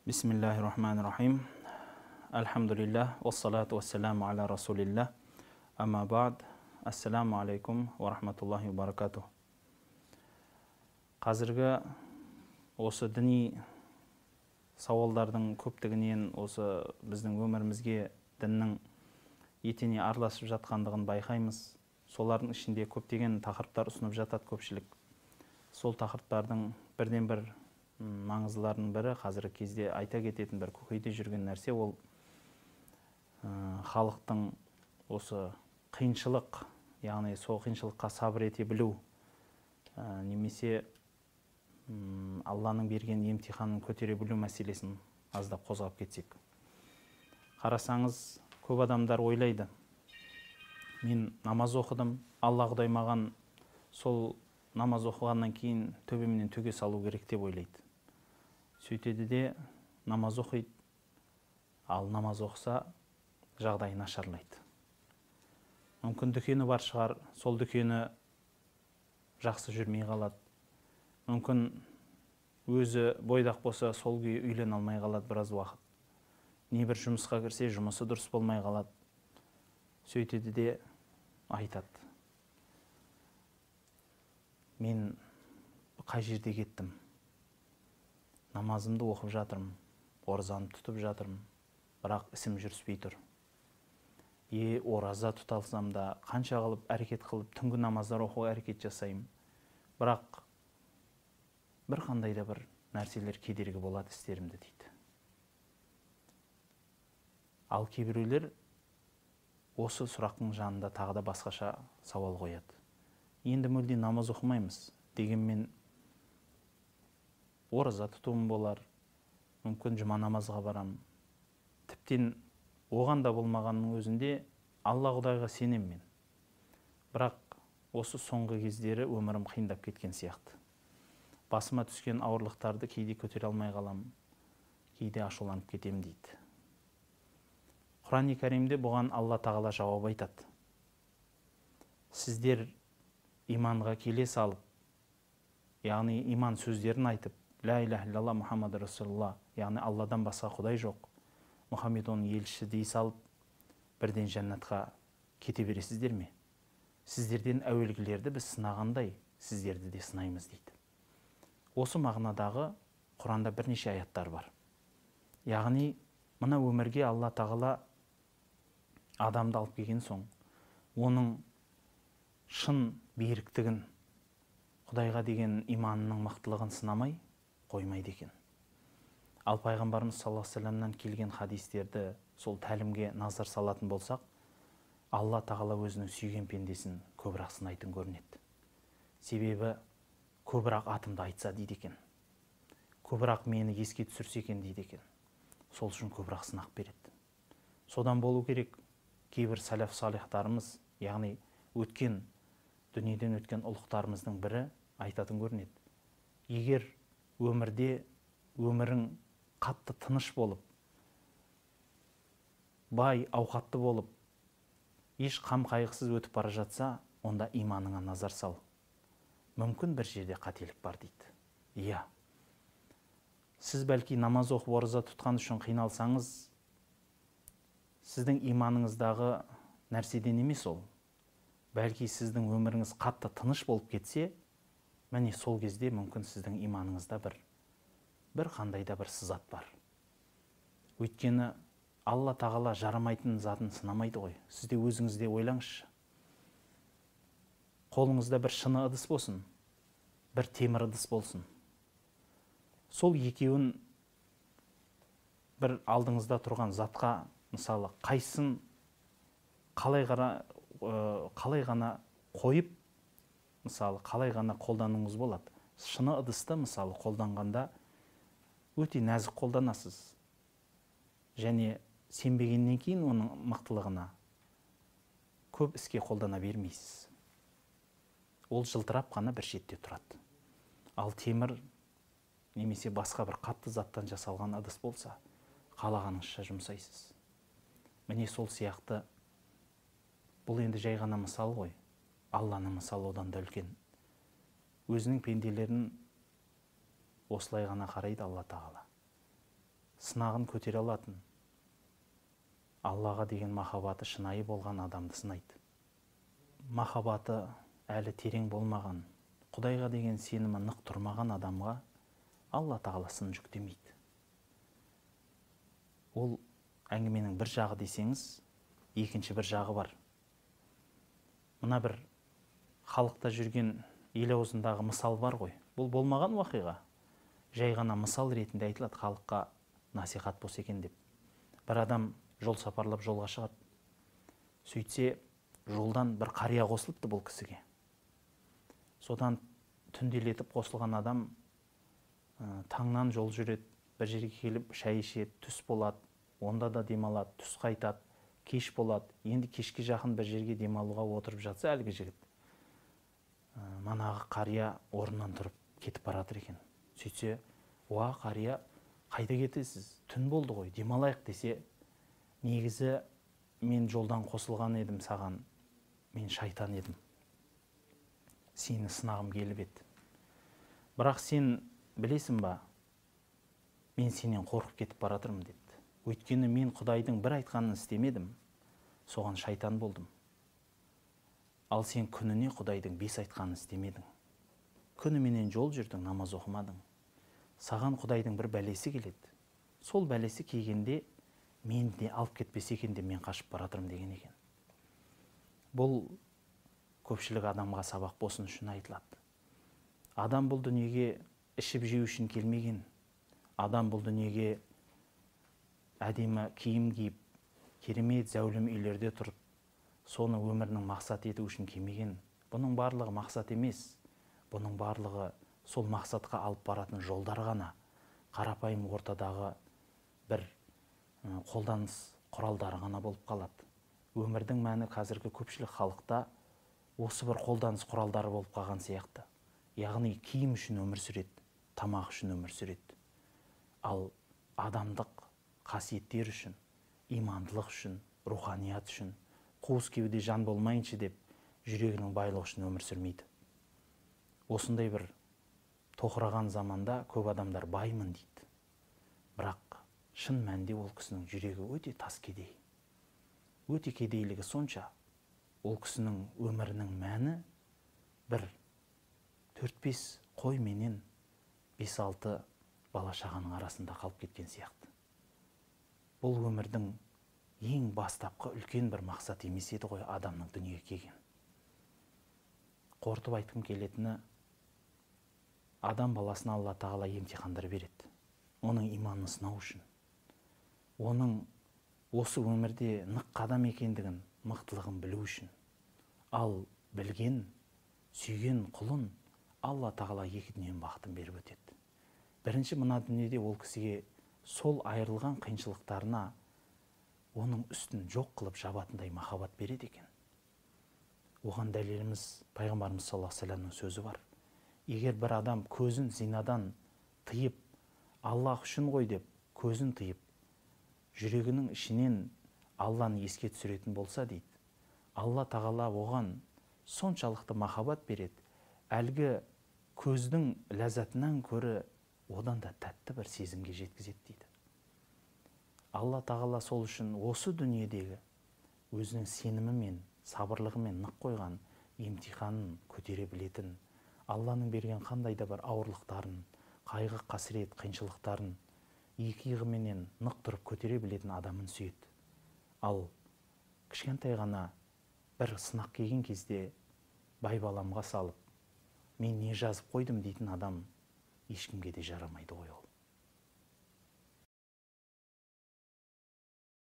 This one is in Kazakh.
Бисмиллахир-рахманир-рахим. Альхамдулиллах, вассалату вассаламу аля расулиллах. Амма ба'д. Ассаламу алейкум ва рахматуллахи ва баракатух. Қазіргі осы діни сауалдардың көптігінен осы біздің өмірімізге діннің етене араласып жатқандығын байқаймыз. Солардың ішінде көптеген тақырыптар ұсынып жатады көпшілік. Сол тақырыптардың бірден бір маңыздыларының бірі қазіргі кезде айта кететін бір көкейде жүрген нәрсе, ол халықтың осы қиыншылық, яғни сол қиыншылыққа сабыр ете білу, немесе Алланың берген емтиханын көтере білу мәселесін аздап қозғап кетсек. Қарасаңыз, көп адамдар ойлайды: мен намаз оқыдым, Алла Құдай маған сол намаз оқығаннан кейін төбемнен төге салу керек деп ойлайды. Сөйтеді де намаз оқиды, ал намаз оқыса жағдайы нашарлайды. Мүмкін дүкені бар шығар, сол дүкені жақсы жүрмей қалады. Мүмкін өзі бойдақ болса, сол күйі үйлене алмай қалады біраз уақыт. Не бір жұмысқа кірсе, жұмысы дұрыс болмай қалады. Сөйтеді де айтады: мен қай жерде кеттім? Намазымды оқып жатырмын, оразамды тұтып жатырмын, бірақ ісім жүріспей тұр. Ораза тұталсам да, қанша қылып әрекет қылып, түнгі намаздар оқуға әрекет жасаймын, бірақ бір қандай да бір нәрселер кедергі болады істерімді дейді. Ал кейбіреулер осы сұрақтың жанында тағы да басқаша сауал қояды: енді мүлде намаз оқымаймыз, дегенмен ораза тұтуым болар, мүмкін жұма намазға барам. Тіптен оған да болмағанның өзінде Алла Құдайға сенем мен. Бірақ осы соңғы кездері өмірім қиындап кеткен сияқты. Басыма түскен ауырлықтарды кейде көтере алмай қалам, кейде ашуланып кетем дейді. Құран-ы Кәримде бұған Алла Тағала жауап айтады: сіздер иманға келе салып, яғни иман сөздерін айтып, ля иляха иллаллах Мұхаммад Расулулла, яғни Алладан басқа Құдай жоқ, Мұхаммед оның елшісі дей салып, бірден жәннатқа кете бересіздер ме? Сіздерден әуелгілерді біз сынағандай, сіздерді де сынаймыз дейді. Осы мағынадағы Құранда бірнеше аяттар бар. Яғни мына өмірге Алла Тағала адамды алып келген соң, оның шын беріктігін, Құдайға деген иманының мықтылығын сынамай қоймайды екен. Ал пайғамбарымыз саллаллаху алейхи вассаламнан келген хадистерді сол тәлімге назар салатын болсақ, Алла Тағала өзінің сүйген пендесін көбірек сынайтын көрінеді. Себебі көбірек атымды айтса дейді екен, көбірек мені еске түсірсе екен дейді екен, сол үшін көбірек сынақ береді. Содан болу керек, кейбір сәләф салихтарымыз, яғни дүниеден өткен ұлықтарымыздың бірі айтатын көрінеді: егер өмірде өмірің қатты тыныш болып, бай, ауқатты болып, еш қам қайғысыз өтіп бара жатса, онда иманыңа назар сал. Мүмкін бір жерде қателік бар дейді. Иә, сіз бәлки намаз оқып ораза тұтқан үшін қиналсаңыз, сіздің иманыңыздағы нәрседен емес ол. Бәлки сіздің өміріңіз қатты тыныш болып кетсе, міне сол кезде мүмкін сіздің иманыңызда бір қандай да бір сызат бар. Өйткені Алла Тағала жарамайтын затын сынамайды ғой. Сізде өзіңізде ойлаңызшы. Қолыңызда бір шыны ыдыс болсын, бір темір ыдыс болсын. Сол екеуін бір алдыңызда тұрған затқа, мысалы, қайсын қалай ғана қойып, мысалы, қалай ғана қолдануыңыз болады. Шыны ыдысты, мысалы, қолданғанда өте нәзік қолданасыз. Және сенбегеннен кейін оның мықтылығына көп іске қолдана бермейсіз. Ол жылтырап қана бір шетте тұрады. Ал темір немесе басқа бір қатты заттан жасалған ыдыс болса, қалағаныңызша жұмсайсыз. Міне сол сияқты, бұл енді жай ғана мысал ғой. Алланың мысалы одан да үлкен. Өзінің пенделерін осылай ғана қарайды Алла Тағала. сынағын көтере алатын, Аллаға деген махаббаты шынайы болған адамды сынайды. Махаббаты әлі терең болмаған, Құдайға деген сенімі нық тұрмаған адамға Алла тағала сын жүктемейді. Ол әңгіменің бір жағы десеңіз, екінші бір жағы бар. Мына бір халықта жүрген ел аузындағы мысал бар ғой. Бұл болмаған уақиға. Жай ғана мысал ретінде айтылады, халыққа насихат болса екен деп. Бір адам жол сапарлап жолға шығады. Сөйтсе, жолдан бір қария қосылыпты бұл кісіге. Содан түнделетіп қосылған адам таңнан жол жүреді, бір жерге келіп шай ішеді, түс болады, онда да демалады, түс қайтады, кеш болады. Енді кешке жақын бір жерге демалуға отырып жатса әлгі жігіт, манағы қария орнынан тұрып кетіп баратыр екен. Сөйтсе, уа қария, қайда кетесіз? Түн болды ғой, демалайық десе, негізі мен жолдан қосылған едім саған, мен шайтан едім. Сені сынағым келіп еді. Бірақ сен білесің ба, мен сенен қорқып кетіп баратырмын деді. Өйткені мен Құдайдың бір айтқанын істемедім, соған шайтан болдым. Ал сен күніне Құдайдың 5 айтқанын істемедің. Күніменен жол жүрдің, намаз оқымадың. Саған Құдайдың бір бәлесі келеді. Сол бәлесі келгенде мен де алып кетпесе екен де мен қашып баратырмын деген екен. Бұл көпшілік адамға сабақ болсын үшін айтылады. Адам бұл дүниеге ішіп жеу үшін келмеген. Адам бұл дүниеге әдемі киім киіп, керемет зәулім үйлерде тұрып, соны өмірінің мақсат ету үшін келмеген. Бұның барлығы мақсат емес. Бұның барлығы сол мақсатқа алып баратын жолдар ғана, қарапайым ортадағы бір қолданыс құралдары ғана болып қалады. Өмірдің мәні қазіргі көпшілік халықта осы бір қолданыс құралдары болып қалған сияқты. Яғни киім үшін өмір сүреді, тамақ үшін өмір сүреді. Ал адамдық қасиеттер үшін, имандылық үшін, руханият үшін, қуыс кеуде жан болмайыншы деп, жүрегінің байлығы үшін өмір сүрмейді. Осындай бір тоқыраған заманда көп адамдар баймын дейді. Бірақ шын мәнінде ол кісінің жүрегі өте тас кедей. Өте кедейлігі сонша, ол кісінің өмірінің мәні бір 4-5 қой менен 5-6 бала шағаның арасында қалып кеткен сияқты. Бұл өмірдің ең бастапқы үлкен бір мақсат емес еді ғой адамның дүниеге келген. Қорытып айтқым келетіні, адам баласына Алла тағала емтихандар береді. Оның иманын сынау үшін. Оның осы өмірде нық қадам екендігін, мықтылығын білу үшін. Ал білген, сүйген құлын Алла тағала 2 дүниенің бақытын беріп өтеді. Бірінші, мына дүниеде ол кісіге сол айырылған қиыншылықтарына оның үстін жоқ қылып жабатындай махаббат береді екен. Оған дәлеліміз пайғамбарымыз саллаллаху алейхи ва саллямның сөзі бар. Егер бір адам көзін зинадан тыйып, Аллах үшін ғой деп көзін тыйып, жүрегінің ішінен Алланы еске түсіретін болса дейді, Алла тағала оған соншалықты махаббат береді, әлгі көздің ләззатынан көрі одан да тәтті бір сезімге жеткізеді дейді. Алла тағала сол үшін осы дүниедегі өзінің сенімі мен сабырлығы мен нық қойған емтиханын көтере білетін, Алланың берген қандай да бір ауырлықтарын, қайғы, қасірет, қиыншылықтарын екі иығыменен нық тұрып көтере білетін адамын сүйеді. Ал кішкентай ғана бір сынақ келген кезде байбаламға салып, мен не жазып қойдым дейтін адам ешкімге де жарамайды ғой ол.